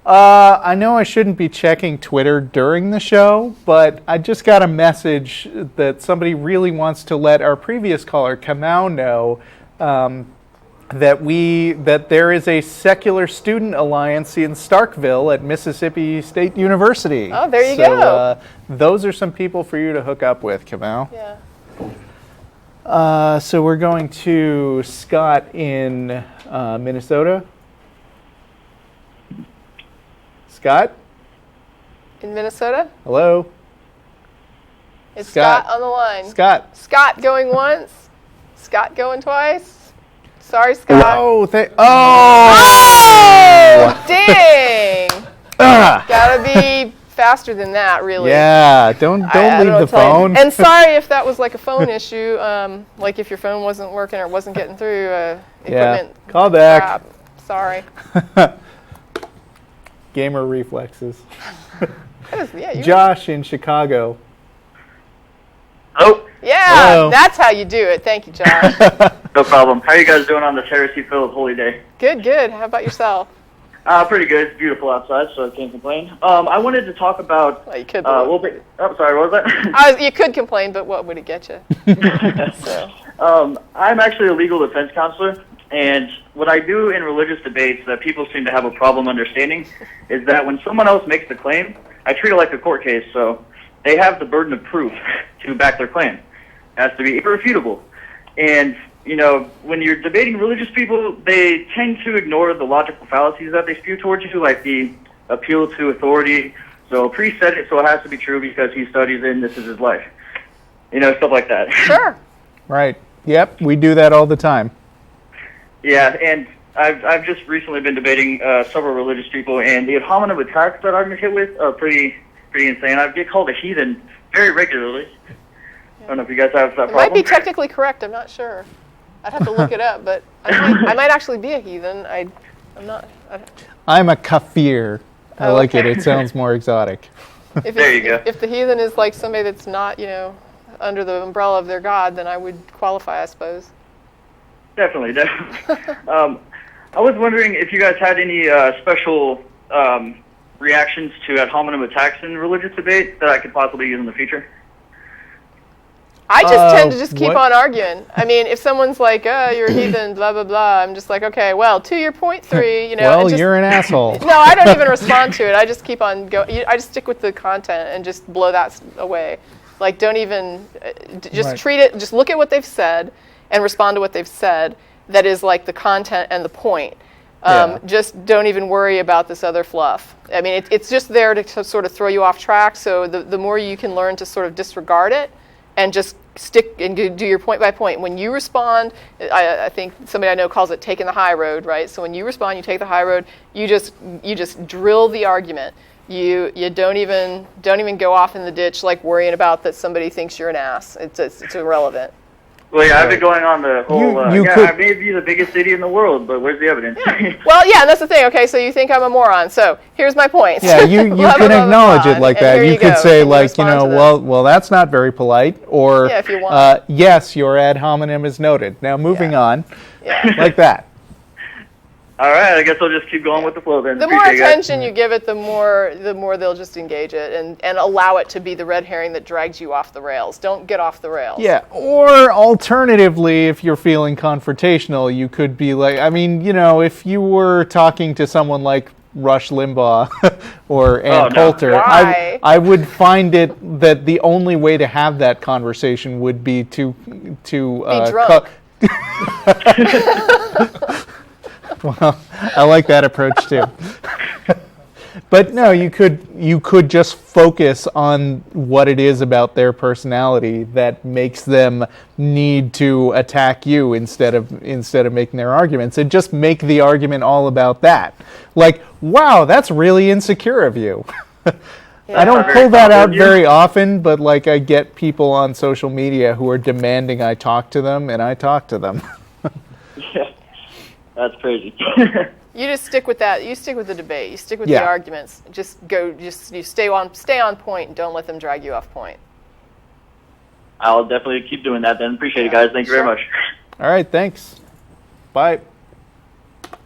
I know I shouldn't be checking Twitter during the show, but I just got a message that somebody really wants to let our previous caller, Kamau, know that there is a secular student alliance in Starkville at Mississippi State University. Oh, there you go. Those are some people for you to hook up with, Kamau. Yeah. So we're going to Scott in Minnesota. Scott? In Minnesota? Hello? Is Scott on the line? Scott. Scott going once? Scott going twice? Sorry, Scott. Oh! Dang! Gotta be faster than that, really. Yeah, don't leave the phone. And sorry if that was like a phone issue, like if your phone wasn't working or wasn't getting through equipment. Yeah, call back. Crap. Sorry. Gamer reflexes. Josh in Chicago. Oh. Yeah, Hello. That's how you do it. Thank you, Josh. No problem. How are you guys doing on this heresy-filled holy day? Good. How about yourself? Pretty good. It's beautiful outside, so I can't complain. I wanted to talk about... Well, you could. sorry, what was that? You could complain, but what would it get you? I'm actually a legal defense counselor, and what I do in religious debates that people seem to have a problem understanding is that when someone else makes the claim, I treat it like a court case, so they have the burden of proof to back their claim. It has to be irrefutable. And, when you're debating religious people, they tend to ignore the logical fallacies that they spew towards you, like the appeal to authority. So, priest said it, so it has to be true because he studies it and this is his life. Stuff like that. Sure. Right. Yep, we do that all the time. Yeah, and I've just recently been debating several religious people, and the hominem attacks that I'm hit with are pretty insane. I get called a heathen very regularly. I don't know if you guys have that problem. It might be technically correct. I'm not sure. I'd have to look it up, but I might actually be a heathen. I'm not. I'm a kafir. I like it. It sounds more exotic. There you go. If the heathen is like somebody that's not, under the umbrella of their god, then I would qualify, I suppose. Definitely. I was wondering if you guys had any special reactions to ad hominem attacks in religious debate that I could possibly use in the future. I just tend to just keep on arguing. I mean, if someone's like, you're a heathen, blah, blah, blah, I'm just like, okay, well, to your point 3, Well, you're an asshole. No, I don't even respond to it. I just keep on going. I just stick with the content and just blow that away. Like, don't even, just treat it, just look at what they've said and respond to what they've said. That is like the content and the point. Just don't even worry about this other fluff. I mean, it's just there to sort of throw you off track. So the more you can learn to sort of disregard it and just stick and do your point by point. When you respond, I think somebody I know calls it taking the high road, right? So when you respond, you take the high road. You just drill the argument. You don't even go off in the ditch like worrying about that somebody thinks you're an ass. It's irrelevant. Well, yeah, I've been going on the whole, I may be the biggest city in the world, but where's the evidence? Yeah. Well, yeah, and that's the thing. Okay, so you think I'm a moron. So here's my points. Yeah, you can acknowledge it like that. You could say, like, well, that's not very polite. Or, if you want. Yes, your ad hominem is noted. Now, moving on. Yeah. Like that. All right, I guess I'll just keep going with the flow then. The more attention you give it, the more they'll just engage it and allow it to be the red herring that drags you off the rails. Don't get off the rails. Yeah, or alternatively, if you're feeling confrontational, you could be like, I mean, if you were talking to someone like Rush Limbaugh or Ann Coulter, I would find it that the only way to have that conversation would be to be drunk. Well, I like that approach too. But no, you could just focus on what it is about their personality that makes them need to attack you instead of making their arguments, and just make the argument all about that. Like, wow, that's really insecure of you. Yeah. I don't pull that out very often, but like I get people on social media who are demanding I talk to them, and I talk to them. Yeah. That's crazy. You just stick with that. You stick with the debate. You stick with the arguments. You stay on point and don't let them drag you off point. I'll definitely keep doing that then. Appreciate it, guys. Thank you very much. All right, thanks. Bye.